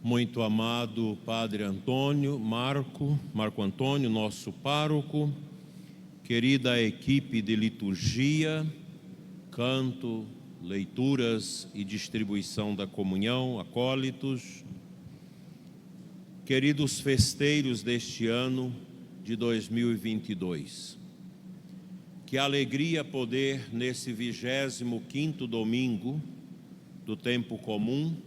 Muito amado Padre Antônio, Marco Antônio, nosso pároco, querida equipe de liturgia, canto, leituras e distribuição da comunhão, acólitos, queridos festeiros deste ano de 2022. Que alegria poder, nesse 25º domingo do tempo comum,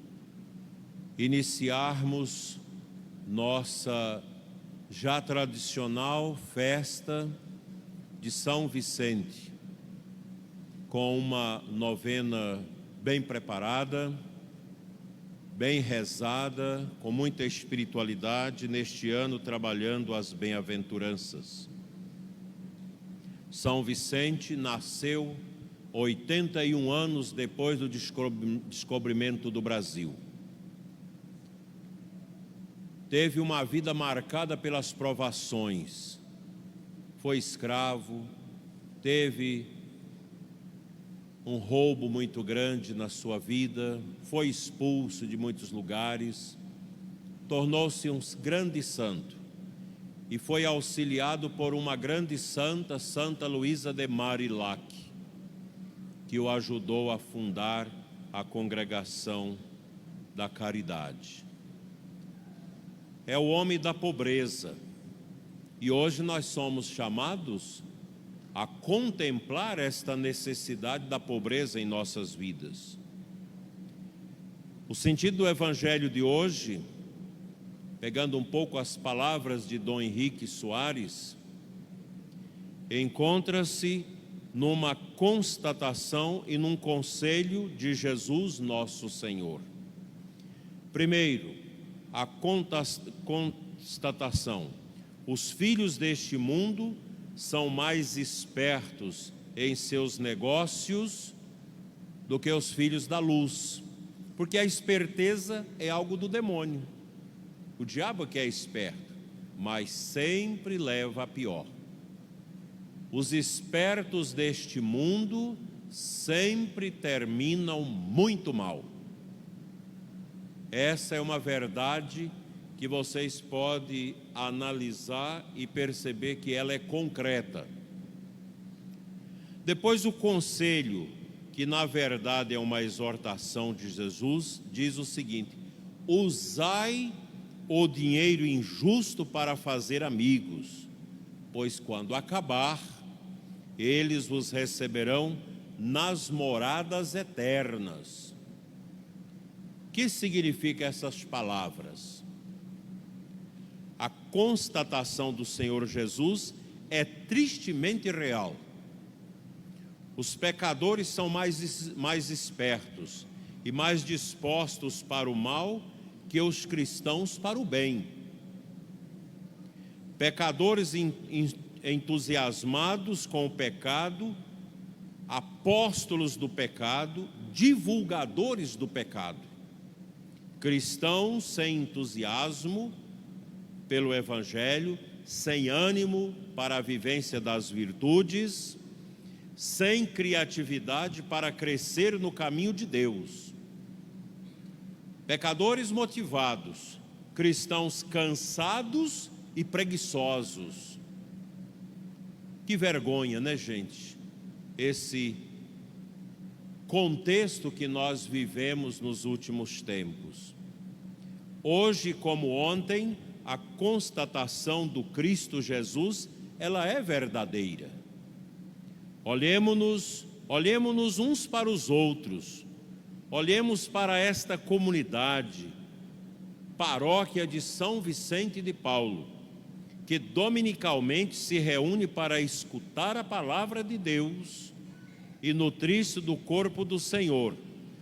iniciarmos nossa já tradicional festa de São Vicente, com uma novena bem preparada, bem rezada, com muita espiritualidade, neste ano trabalhando as bem-aventuranças. São Vicente nasceu 81 anos depois do descobrimento do Brasil. Teve uma vida marcada pelas provações. Foi escravo, teve um roubo muito grande na sua vida, foi expulso de muitos lugares, tornou-se um grande santo e foi auxiliado por uma grande santa, Santa Luísa de Marillac, que o ajudou a fundar a Congregação da Caridade. É o homem da pobreza, e hoje nós somos chamados a contemplar esta necessidade da pobreza em nossas vidas. O sentido do Evangelho de hoje, pegando um pouco as palavras de Dom Henrique Soares, encontra-se numa constatação e num conselho de Jesus nosso Senhor. Primeiro, a constatação: os filhos deste mundo são mais espertos em seus negócios do que os filhos da luz, porque a esperteza é algo do demônio. O diabo que é esperto, mas sempre leva a pior. Os espertos deste mundo sempre terminam muito mal. Essa é uma verdade que vocês podem analisar e perceber que ela é concreta. Depois o conselho, que na verdade é uma exortação de Jesus, diz o seguinte: usai o dinheiro injusto para fazer amigos, pois quando acabar, eles vos receberão nas moradas eternas. O que significa essas palavras? A constatação do Senhor Jesus é tristemente real. Os pecadores são mais espertos e mais dispostos para o mal que os cristãos para o bem. Pecadores entusiasmados com o pecado, apóstolos do pecado, divulgadores do pecado. Cristãos sem entusiasmo pelo Evangelho, sem ânimo para a vivência das virtudes, sem criatividade para crescer no caminho de Deus. Pecadores motivados, cristãos cansados e preguiçosos. Que vergonha, né, gente? Esse contexto que nós vivemos nos últimos tempos. Hoje, como ontem, a constatação do Cristo Jesus, ela é verdadeira. Olhemos-nos uns para os outros, olhemos para esta comunidade, paróquia de São Vicente de Paulo, que dominicalmente se reúne para escutar a palavra de Deus e nutrir-se do corpo do Senhor,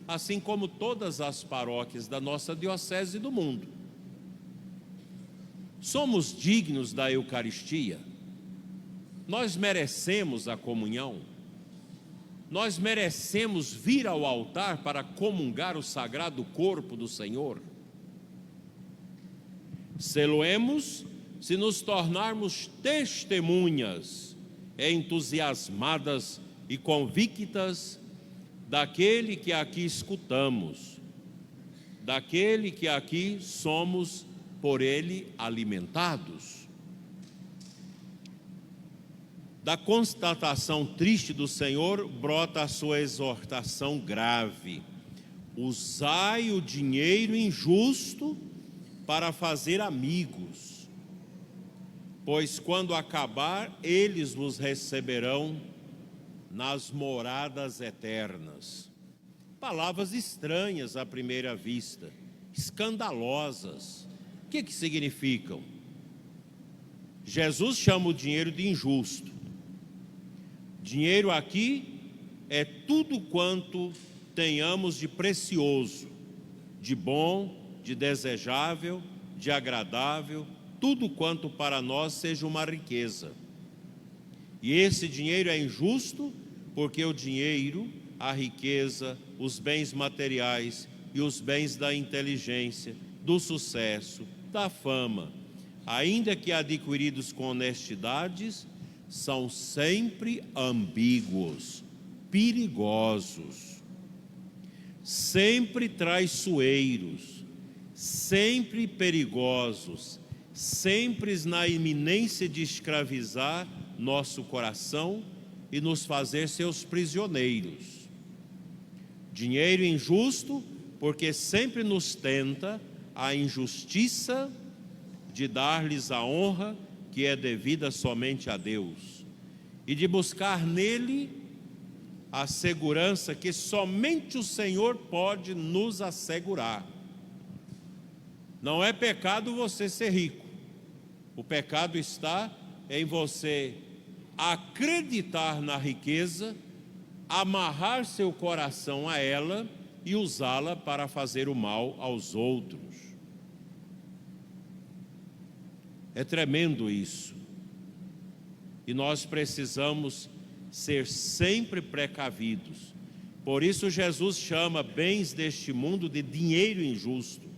assim como todas as paróquias da nossa diocese e do mundo. Somos dignos da Eucaristia? Nós merecemos a comunhão? Nós merecemos vir ao altar para comungar o sagrado corpo do Senhor? Sê-lo-emos se nos tornarmos testemunhas entusiasmadas e convictas daquele que aqui escutamos. daquele que aqui somos por ele alimentados. Da constatação triste do Senhor brota a sua exortação grave: usai o dinheiro injusto para fazer amigos, pois quando acabar, eles vos receberão nas moradas eternas. Palavras estranhas à primeira vista, escandalosas. O que significam? Jesus chama o dinheiro de injusto. Dinheiro aqui é tudo quanto tenhamos de precioso, de bom, de desejável, de agradável, tudo quanto para nós seja uma riqueza. E esse dinheiro é injusto porque o dinheiro, a riqueza, os bens materiais e os bens da inteligência, do sucesso, da fama, ainda que adquiridos com honestidades, são sempre ambíguos, perigosos, sempre traiçoeiros, sempre perigosos, sempre na iminência de escravizar nosso coração e nos fazer seus prisioneiros. Dinheiro injusto, porque sempre nos tenta a injustiça de dar-lhes a honra que é devida somente a Deus, e de buscar nele a segurança que somente o Senhor pode nos assegurar. Não é pecado você ser rico. O pecado está em você acreditar na riqueza, amarrar seu coração a ela e usá-la para fazer o mal aos outros. É tremendo isso. E nós precisamos ser sempre precavidos. Por isso Jesus chama bens deste mundo de dinheiro injusto.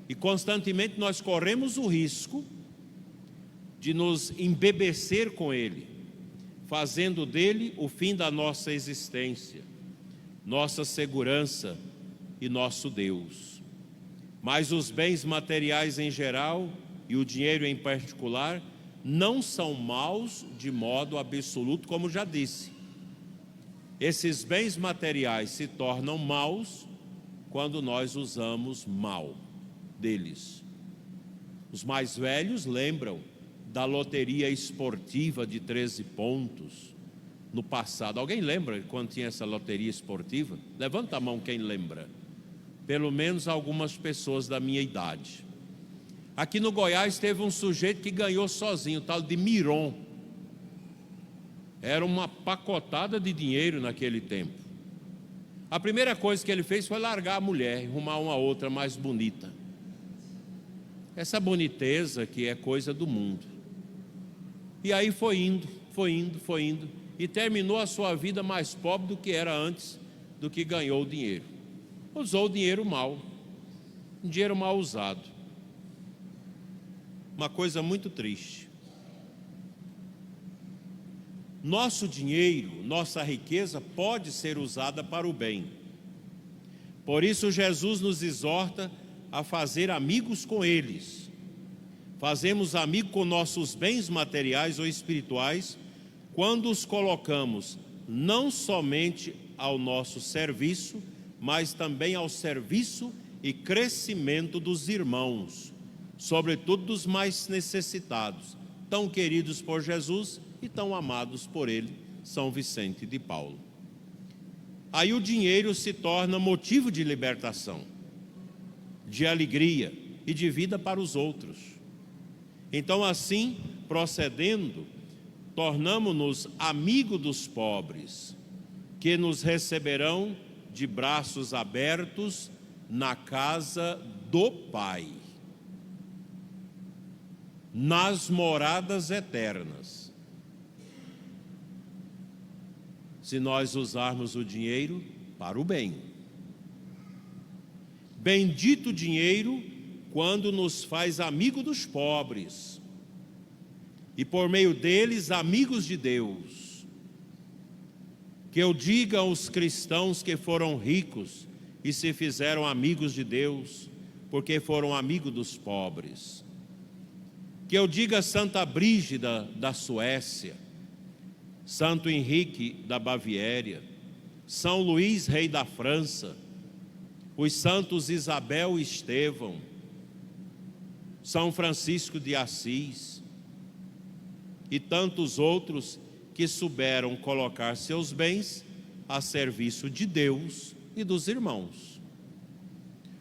E constantemente nós corremos o risco de nos embebecer com ele, fazendo dele o fim da nossa existência, nossa segurança e nosso Deus. Mas os bens materiais em geral e o dinheiro em particular não são maus de modo absoluto, como já disse. Esses bens materiais se tornam maus quando nós usamos mal deles. Os mais velhos lembram da loteria esportiva de 13 pontos no passado. Alguém lembra quando tinha essa loteria esportiva? Levanta a mão quem lembra. Pelo menos algumas pessoas da minha idade. Aqui no Goiás teve um sujeito que ganhou sozinho, o tal de Miron. Era uma pacotada de dinheiro naquele tempo. A primeira coisa que ele fez foi largar a mulher, arrumar uma outra mais bonita. Essa boniteza que é coisa do mundo. E aí foi indo, e terminou a sua vida mais pobre do que era antes, do que ganhou o dinheiro. Usou o dinheiro mal, um dinheiro mal usado. Uma coisa muito triste. Nosso dinheiro, nossa riqueza pode ser usada para o bem. Por isso Jesus nos exorta a fazer amigos com eles. Fazemos amigo com nossos bens materiais ou espirituais quando os colocamos não somente ao nosso serviço, mas também ao serviço e crescimento dos irmãos, sobretudo dos mais necessitados, tão queridos por Jesus e tão amados por ele, São Vicente de Paulo. Aí o dinheiro se torna motivo de libertação, de alegria e de vida para os outros. Então, assim, procedendo, tornamo-nos amigos dos pobres, que nos receberão de braços abertos na casa do Pai, nas moradas eternas. Se nós usarmos o dinheiro para o bem. Bendito dinheiro quando nos faz amigo dos pobres e por meio deles amigos de Deus. Que eu diga aos cristãos que foram ricos e se fizeram amigos de Deus, porque foram amigos dos pobres. Que eu diga Santa Brígida da Suécia, Santo Henrique da Baviera, São Luís, rei da França, os santos Isabel e Estevão, São Francisco de Assis e tantos outros que souberam colocar seus bens a serviço de Deus e dos irmãos.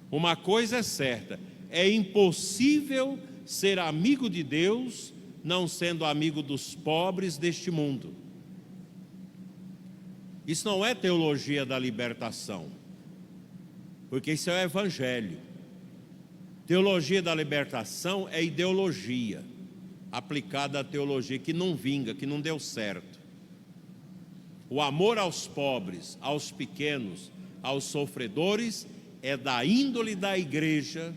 Uma coisa é certa, é impossível ser amigo de Deus não sendo amigo dos pobres deste mundo. Isso não é teologia da libertação, porque isso é o Evangelho. Teologia da libertação é ideologia aplicada à teologia que não vinga, que não deu certo. O amor aos pobres, aos pequenos, aos sofredores é da índole da igreja,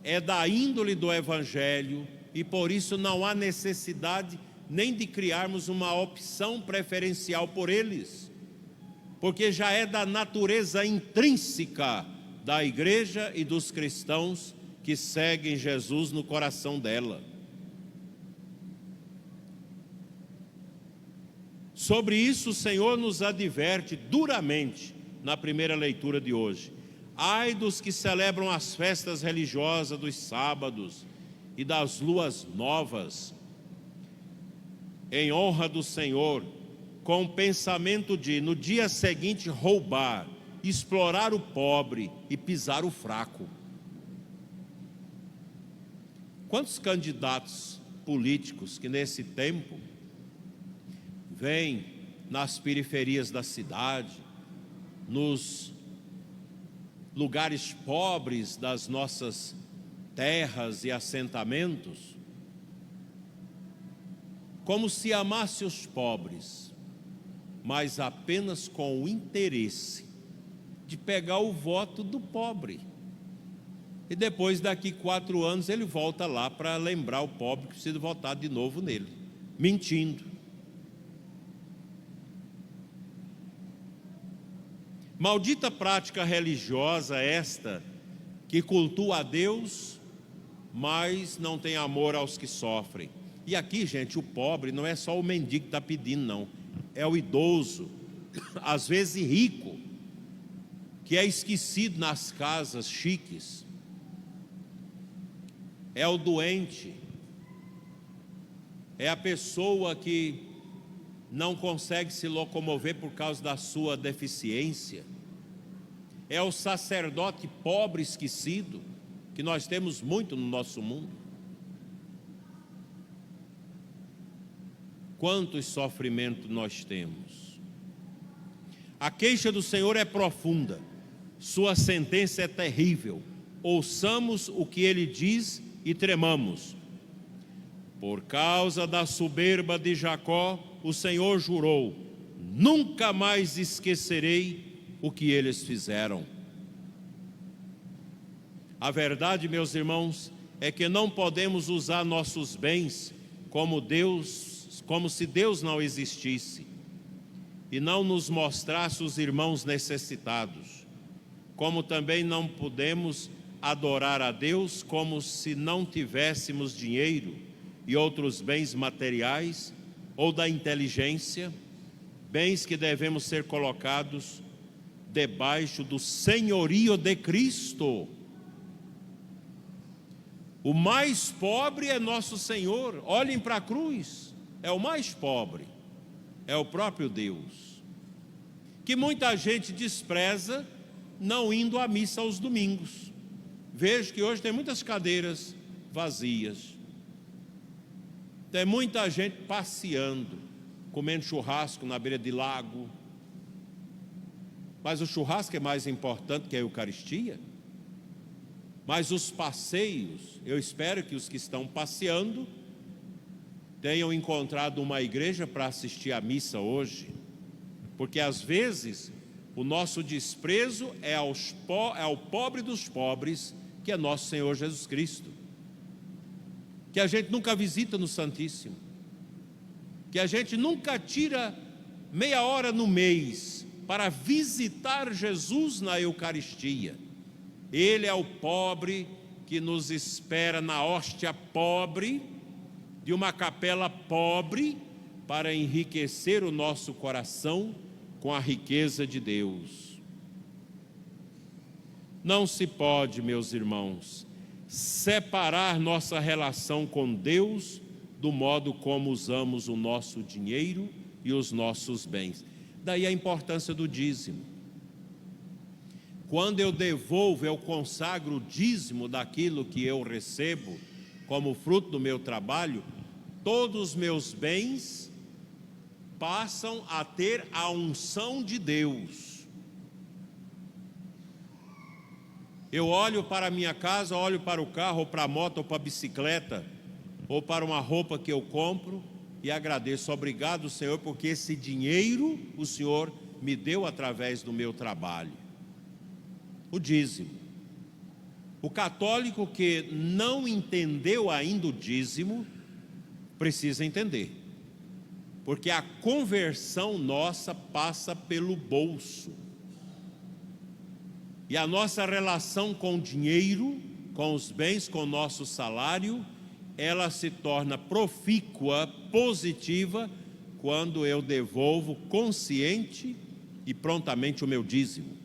é da índole do Evangelho, e por isso não há necessidade nem de criarmos uma opção preferencial por eles, porque já é da natureza intrínseca da igreja e dos cristãos que seguem Jesus no coração dela. Sobre isso o Senhor nos adverte duramente na primeira leitura de hoje. Ai dos que celebram as festas religiosas dos sábados e das luas novas, em honra do Senhor, com o pensamento de, no dia seguinte, roubar, explorar o pobre e pisar o fraco. Quantos candidatos políticos que nesse tempo vêm nas periferias da cidade, nos lugares pobres das nossas terras e assentamentos, como se amasse os pobres, mas apenas com o interesse de pegar o voto do pobre. E depois, daqui 4 anos, ele volta lá para lembrar o pobre que precisa votar de novo nele, mentindo. Maldita prática religiosa esta, que cultua a Deus, mas não tem amor aos que sofrem. E aqui, gente, o pobre não é só o mendigo que está pedindo, não. É o idoso, às vezes rico, que é esquecido nas casas chiques. É o doente, é a pessoa que não consegue se locomover por causa da sua deficiência. É o sacerdote pobre esquecido, que nós temos muito no nosso mundo. Quantos sofrimentos nós temos. A queixa do Senhor é profunda, sua sentença é terrível. Ouçamos o que ele diz e tremamos. Por causa da soberba de Jacó, o Senhor jurou: nunca mais esquecerei o que eles fizeram. A verdade, meus irmãos, é que não podemos usar nossos bens como se Deus não existisse e não nos mostrasse os irmãos necessitados, como também não podemos adorar a Deus como se não tivéssemos dinheiro e outros bens materiais ou da inteligência, bens que devemos ser colocados debaixo do senhorio de Cristo. O mais pobre é nosso Senhor. Olhem para a cruz, é o mais pobre, é o próprio Deus, que muita gente despreza não indo à missa aos domingos. Vejo que hoje tem muitas cadeiras vazias, tem muita gente passeando, comendo churrasco na beira de lago. Mas o churrasco é mais importante que a Eucaristia. Mas os passeios, eu espero que os que estão passeando tenham encontrado uma igreja para assistir à missa hoje, porque às vezes o nosso desprezo é ao pobre dos pobres, que é nosso Senhor Jesus Cristo, que a gente nunca visita no Santíssimo, que a gente nunca tira meia hora no mês para visitar Jesus na Eucaristia. Ele é o pobre que nos espera na hóstia pobre, de uma capela pobre, para enriquecer o nosso coração com a riqueza de Deus. Não se pode, meus irmãos, separar nossa relação com Deus do modo como usamos o nosso dinheiro e os nossos bens. Daí a importância do dízimo. Quando eu devolvo, eu consagro o dízimo daquilo que eu recebo como fruto do meu trabalho, todos os meus bens passam a ter a unção de Deus. Eu olho para a minha casa, olho para o carro, ou para a moto, ou para a bicicleta, ou para uma roupa que eu compro e agradeço. Obrigado, Senhor, porque esse dinheiro o Senhor me deu através do meu trabalho. O dízimo. O católico que não entendeu ainda o dízimo, precisa entender. Porque a conversão nossa passa pelo bolso. E a nossa relação com o dinheiro, com os bens, com o nosso salário, ela se torna profícua, positiva, quando eu devolvo consciente e prontamente o meu dízimo.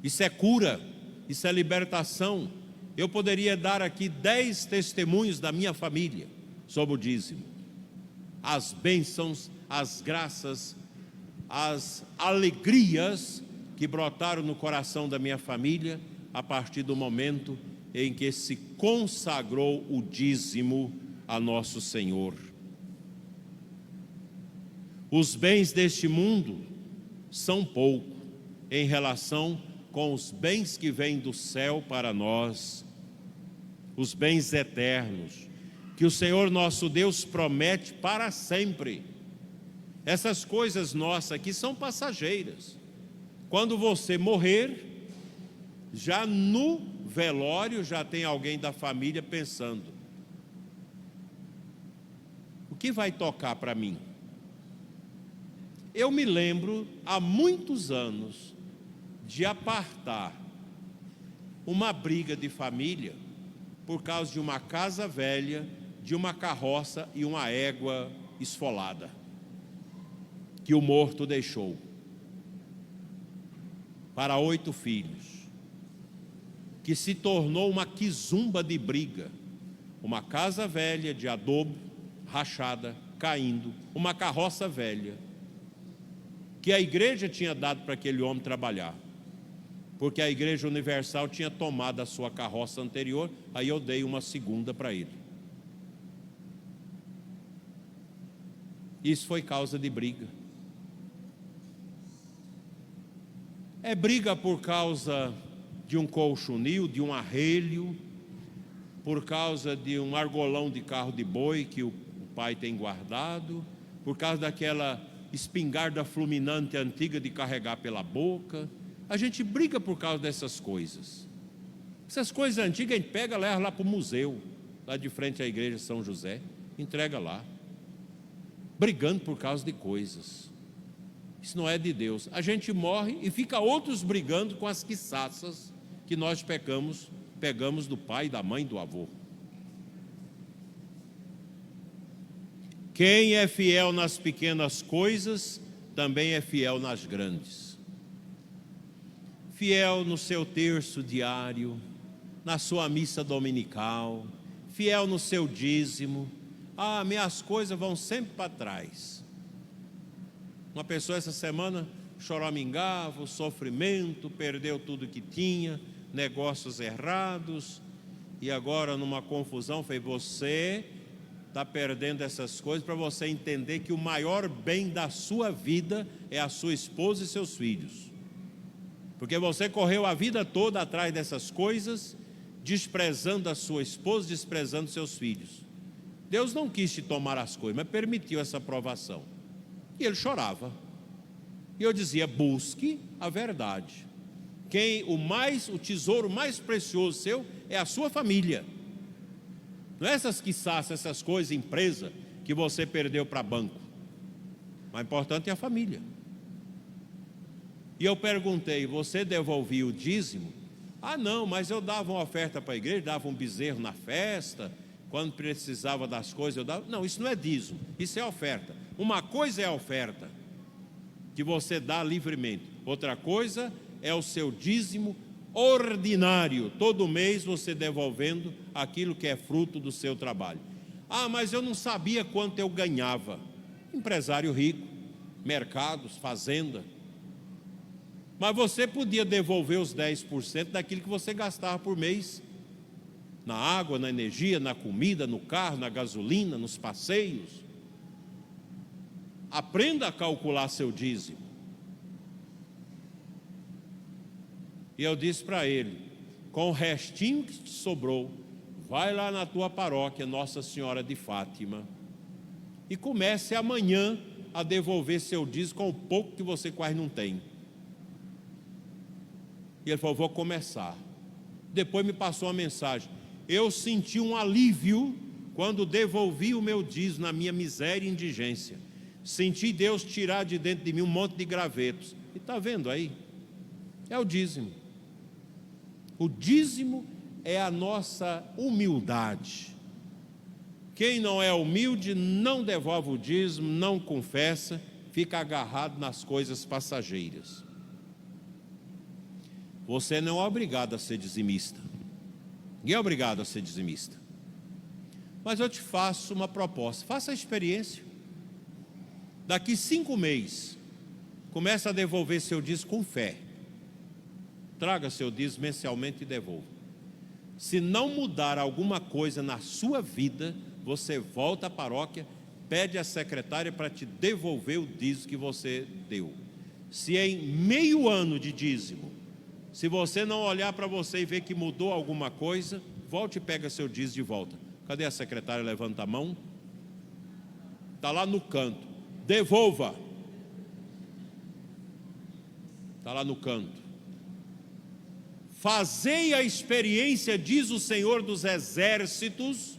Isso é cura, isso é libertação. Eu poderia dar aqui 10 testemunhos da minha família sobre o dízimo. As bênçãos, as graças, as alegrias que brotaram no coração da minha família a partir do momento em que se consagrou o dízimo a nosso Senhor. Os bens deste mundo são pouco em relação com os bens que vêm do céu para nós, os bens eternos, que o Senhor nosso Deus promete para sempre. Essas coisas nossas aqui são passageiras. Quando você morrer, já no velório já tem alguém da família pensando: o que vai tocar para mim? Eu me lembro, há muitos anos, de apartar uma briga de família por causa de uma casa velha, de uma carroça e uma égua esfolada que o morto deixou para 8 filhos, que se tornou uma quizumba de briga. Uma casa velha de adobo, rachada, caindo, uma carroça velha que a igreja tinha dado para aquele homem trabalhar, porque a Igreja Universal tinha tomado a sua carroça anterior, aí eu dei uma segunda para ele. Isso foi causa de briga. É briga por causa de um colchonil, de um arrelho, por causa de um argolão de carro de boi que o pai tem guardado, por causa daquela espingarda fulminante antiga de carregar pela boca. A gente briga por causa dessas coisas. Essas coisas antigas a gente pega, leva lá para o museu, lá de frente à igreja São José, entrega lá, brigando por causa de coisas. Isso não é de Deus. A gente morre e fica outros brigando com as quiçaças que nós pegamos do pai, da mãe, do avô. Quem é fiel nas pequenas coisas, também é fiel nas grandes. Fiel no seu terço diário, na sua missa dominical, fiel no seu dízimo. Ah, minhas coisas vão sempre para trás. Uma pessoa essa semana choramingava, o sofrimento, perdeu tudo que tinha, negócios errados, e agora numa confusão, fez: você está perdendo essas coisas, para você entender que o maior bem da sua vida é a sua esposa e seus filhos. Porque você correu a vida toda atrás dessas coisas, desprezando a sua esposa, desprezando seus filhos. Deus não quis te tomar as coisas, mas permitiu essa provação. E ele chorava. E eu dizia: busque a verdade. O tesouro mais precioso seu é a sua família. Não é essas quiçaças, essas coisas, empresa, que você perdeu para banco. O mais importante é a família. E eu perguntei: você devolvia o dízimo? Ah, não, mas eu dava uma oferta para a igreja, dava um bezerro na festa, quando precisava das coisas eu dava. Não, isso não é dízimo, isso é oferta. Uma coisa é a oferta, que você dá livremente. Outra coisa é o seu dízimo ordinário, todo mês você devolvendo aquilo que é fruto do seu trabalho. Ah, mas eu não sabia quanto eu ganhava. Empresário rico, mercados, fazenda. Mas você podia devolver os 10% daquilo que você gastava por mês, na água, na energia, na comida, no carro, na gasolina, nos passeios. Aprenda a calcular seu dízimo. E eu disse para ele: com o restinho que te sobrou, vai lá na tua paróquia Nossa Senhora de Fátima e comece amanhã a devolver seu dízimo com o pouco que você quase não tem. E ele falou: vou começar. Depois me passou uma mensagem: eu senti um alívio quando devolvi o meu dízimo na minha miséria e indigência. Senti Deus tirar de dentro de mim um monte de gravetos. E está vendo aí? É o dízimo. O dízimo é a nossa humildade. Quem não é humilde não devolve o dízimo, não confessa, fica agarrado nas coisas passageiras. Você não é obrigado a ser dizimista. Ninguém é obrigado a ser dizimista. Mas eu te faço uma proposta: faça a experiência. Daqui 5 meses, comece a devolver seu dízimo com fé. Traga seu dízimo mensalmente e devolva. Se não mudar alguma coisa na sua vida, você volta à paróquia, pede à secretária para te devolver o dízimo que você deu. Se em meio ano de dízimo, se você não olhar para você e ver que mudou alguma coisa, volte e pega seu dízimo de volta. Cadê a secretária? Levanta a mão. Está lá no canto. Devolva. Está lá no canto. Fazei a experiência, diz o Senhor dos Exércitos,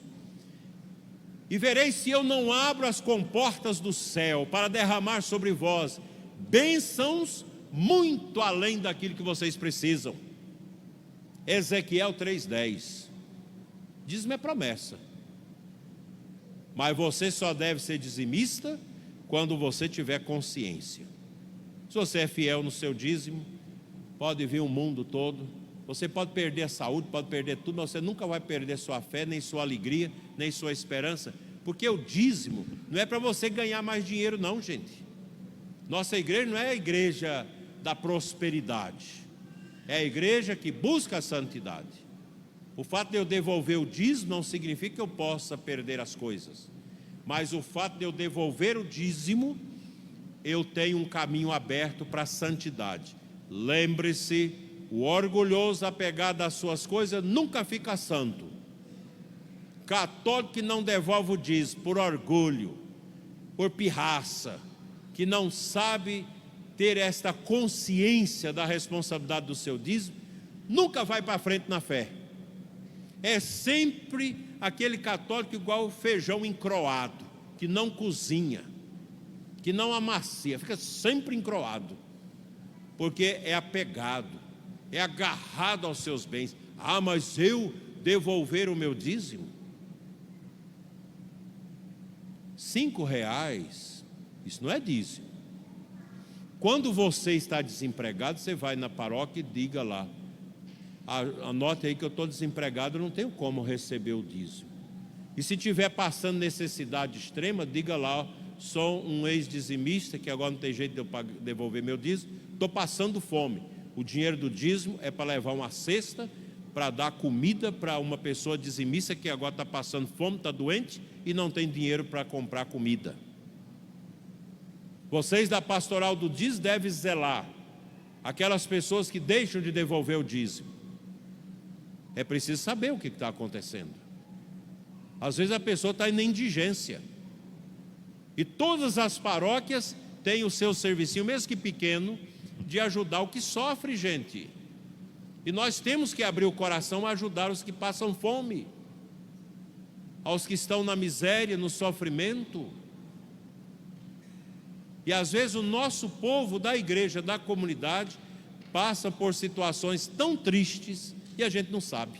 e vereis se eu não abro as comportas do céu para derramar sobre vós bênçãos muito além daquilo que vocês precisam. Ezequiel 3:10. Dízimo é promessa. Mas você só deve ser dizimista quando você tiver consciência. Se você é fiel no seu dízimo, pode vir o mundo todo. Você pode perder a saúde, pode perder tudo, mas você nunca vai perder sua fé, nem sua alegria, nem sua esperança. Porque o dízimo não é para você ganhar mais dinheiro não, gente. Nossa igreja não é a igreja da prosperidade. É a igreja que busca a santidade. O fato de eu devolver o dízimo não significa que eu possa perder as coisas. Mas o fato de eu devolver o dízimo, eu tenho um caminho aberto para a santidade. Lembre-se, o orgulhoso apegado às suas coisas nunca fica santo. Católico que não devolve o dízimo por orgulho, por pirraça, que não sabe ter esta consciência da responsabilidade do seu dízimo, nunca vai para frente na fé. É sempre aquele católico igual o feijão encroado, que não cozinha, que não amacia, fica sempre encroado, porque é apegado, é agarrado aos seus bens. Ah, mas eu devolver o meu dízimo? R$5, isso não é dízimo. Quando você está desempregado, você vai na paróquia e diga lá: anote aí que eu estou desempregado, não tenho como receber o dízimo. E se estiver passando necessidade extrema, diga lá: sou um ex-dizimista, que agora não tem jeito de eu devolver meu dízimo, estou passando fome. O dinheiro do dízimo é para levar uma cesta, para dar comida para uma pessoa dizimista que agora está passando fome, está doente e não tem dinheiro para comprar comida. Vocês da pastoral do dízimo devem zelar aquelas pessoas que deixam de devolver o dízimo. É preciso saber o que está acontecendo. Às vezes a pessoa está em indigência. E todas as paróquias têm o seu serviço, mesmo que pequeno, de ajudar o que sofre, gente. E nós temos que abrir o coração a ajudar os que passam fome, aos que estão na miséria, no sofrimento. E às vezes o nosso povo da igreja, da comunidade, passa por situações tão tristes e a gente não sabe.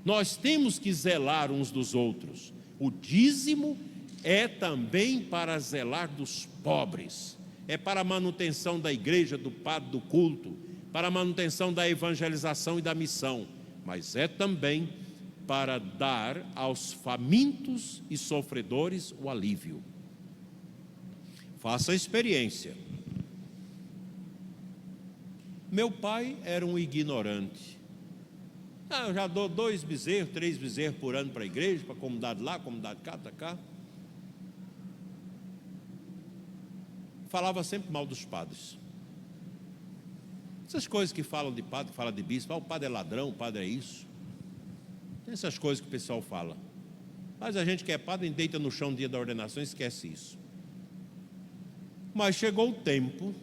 Nós temos que zelar uns dos outros. O dízimo é também para zelar dos pobres, é para a manutenção da igreja, do padre, do culto, para a manutenção da evangelização e da missão, mas é também para dar aos famintos e sofredores o alívio. Faça a experiência. Meu pai era um ignorante. Eu já dou 2 bezerros, 3 bezerros por ano para a igreja, para a comunidade lá, comunidade cá, tá cá. Falava sempre mal dos padres. Essas coisas que falam de padre, que falam de bispo, o padre é ladrão, o padre é isso. Tem essas coisas que o pessoal fala. Mas a gente que é padre, deita no chão no dia da ordenação e esquece isso. Mas chegou o tempo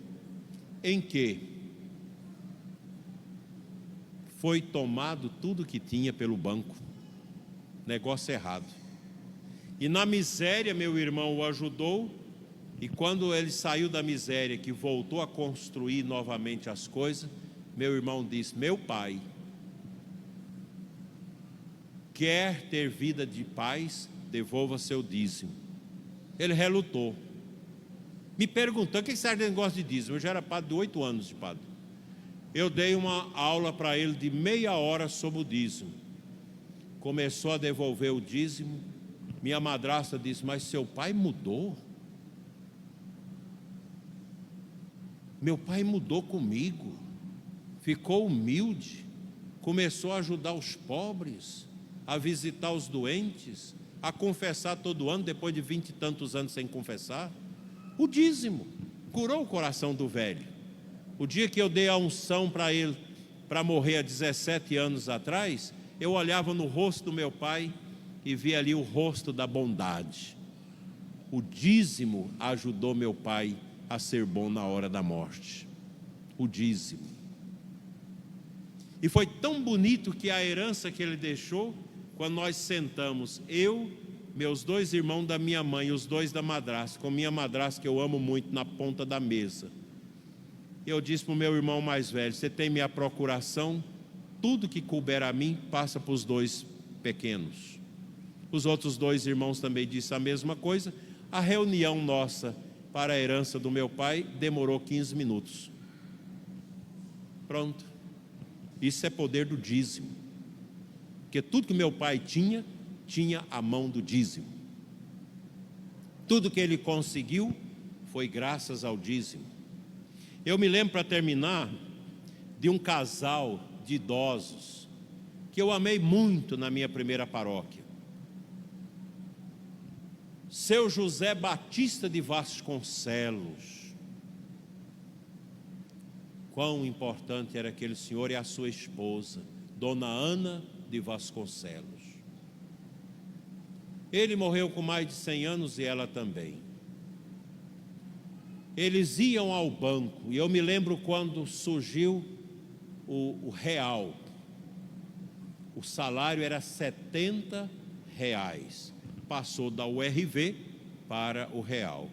em que foi tomado tudo que tinha pelo banco. Negócio errado. E na miséria meu irmão o ajudou, e quando ele saiu da miséria, que voltou a construir novamente as coisas, meu irmão disse: meu pai quer ter vida de paz, devolva seu dízimo. Ele relutou. Me perguntou: o que você acha desse negócio de dízimo? Eu já era padre de 8 anos de padre. Eu dei uma aula para ele de meia hora sobre o dízimo. Começou a devolver o dízimo. Minha madrasta disse: mas seu pai mudou? Meu pai mudou comigo, ficou humilde, começou a ajudar os pobres, a visitar os doentes, a confessar todo ano, depois de 20 e tantos anos sem confessar. O dízimo curou o coração do velho. O dia que eu dei a unção para ele, para morrer há 17 anos atrás, eu olhava no rosto do meu pai e via ali o rosto da bondade. O dízimo ajudou meu pai a ser bom na hora da morte. O dízimo. E foi tão bonito que a herança que ele deixou, quando nós sentamos, eu, meus 2 irmãos da minha mãe e os 2 da madrasta, com minha madrasta que eu amo muito, na ponta da mesa, eu disse para o meu irmão mais velho: você tem minha procuração, tudo que couber a mim passa para os 2 pequenos. Os outros 2 irmãos também disseram a mesma coisa. A reunião nossa para a herança do meu pai demorou 15 minutos. Pronto. Isso é poder do dízimo. Porque tudo que meu pai tinha a mão do dízimo. Tudo que ele conseguiu foi graças ao dízimo. Eu me lembro, para terminar, de um casal de idosos que eu amei muito na minha primeira paróquia. Seu José Batista de Vasconcelos. Quão importante era aquele senhor e a sua esposa, Dona Ana de Vasconcelos. Ele morreu com mais de 100 anos e ela também. Eles iam ao banco, e eu me lembro quando surgiu o real. O salário era R$70. Passou da URV para o real.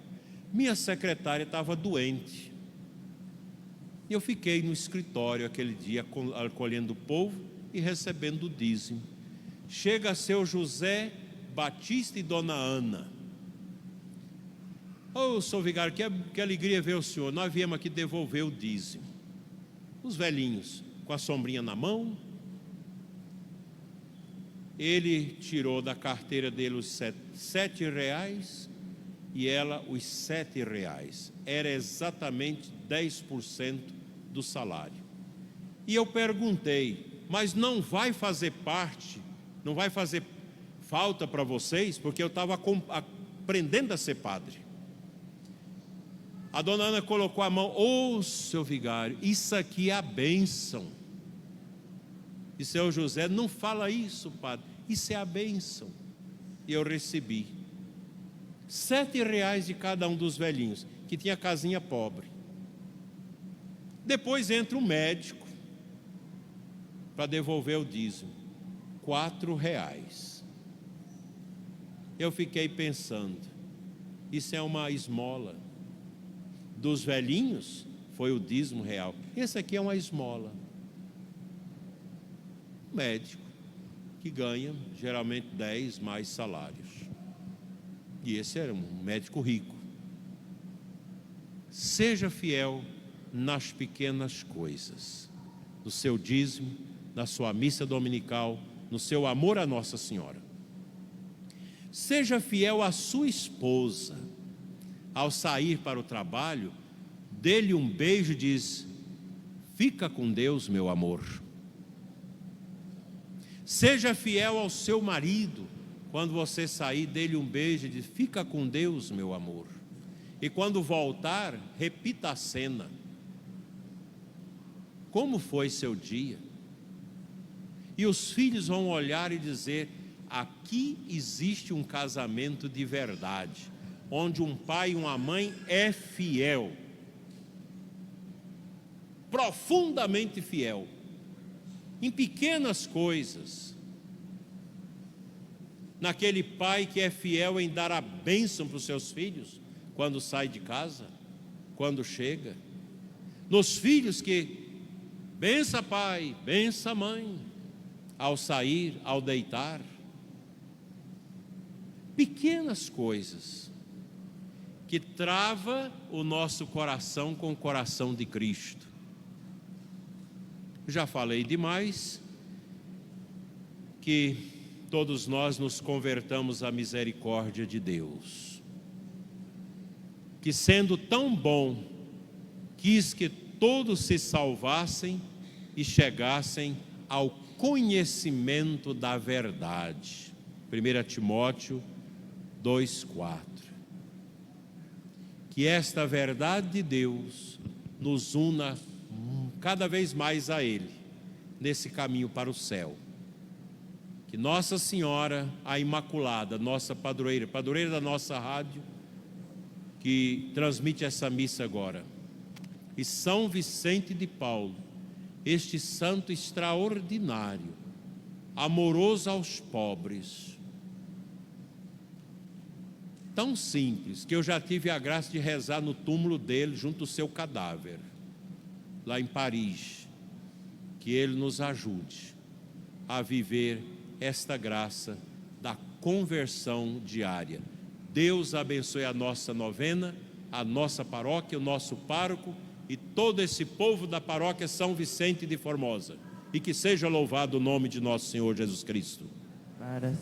Minha secretária estava doente. E eu fiquei no escritório aquele dia, acolhendo o povo e recebendo o dízimo. Chega seu José Batista e Dona Ana. Sou vigário, que alegria ver o senhor. Nós viemos aqui devolver o dízimo. Os velhinhos, com a sombrinha na mão. Ele tirou da carteira dele os R$7 e ela os R$7. Era exatamente 10% do salário. E eu perguntei: mas não vai fazer parte, não vai fazer falta para vocês? Porque eu estava aprendendo a ser padre. A dona Ana colocou a mão: seu vigário, isso aqui é a bênção. E seu José: não fala isso, padre, isso é a bênção. E eu recebi R$7 de cada um dos velhinhos, que tinha casinha pobre. Depois entra um médico para devolver o dízimo, R$4. Eu fiquei pensando: Isso é uma esmola. Dos velhinhos, foi o dízimo real. Esse aqui é uma esmola. Um médico que ganha, geralmente, 10 mais salários. E esse era um médico rico. Seja fiel nas pequenas coisas, no seu dízimo, na sua missa dominical, no seu amor a Nossa Senhora. Seja fiel à sua esposa. Ao sair para o trabalho, dê-lhe um beijo e diz: fica com Deus, meu amor. Seja fiel ao seu marido. Quando você sair, dê-lhe um beijo e diz: fica com Deus, meu amor. E quando voltar, repita a cena. Como foi seu dia? E os filhos vão olhar e dizer: aqui existe um casamento de verdade, onde um pai e uma mãe é fiel, profundamente fiel, em pequenas coisas. Naquele pai que é fiel em dar a bênção para os seus filhos, quando sai de casa, quando chega. Nos filhos que, bença pai, bença mãe, ao sair, ao deitar. Pequenas coisas que trava o nosso coração com o coração de Cristo. Já falei demais, que todos nós nos convertamos à misericórdia de Deus, que sendo tão bom, quis que todos se salvassem e chegassem ao conhecimento da verdade. 1 Timóteo 2,4. Que esta verdade de Deus nos una cada vez mais a Ele, nesse caminho para o céu. Que Nossa Senhora, a Imaculada, nossa padroeira, padroeira da nossa rádio, que transmite essa missa agora, e São Vicente de Paulo, este santo extraordinário, amoroso aos pobres, tão simples, que eu já tive a graça de rezar no túmulo dele, junto ao seu cadáver, lá em Paris. Que ele nos ajude a viver esta graça da conversão diária. Deus abençoe a nossa novena, a nossa paróquia, o nosso pároco e todo esse povo da paróquia São Vicente de Formosa. E que seja louvado o nome de nosso Senhor Jesus Cristo. Para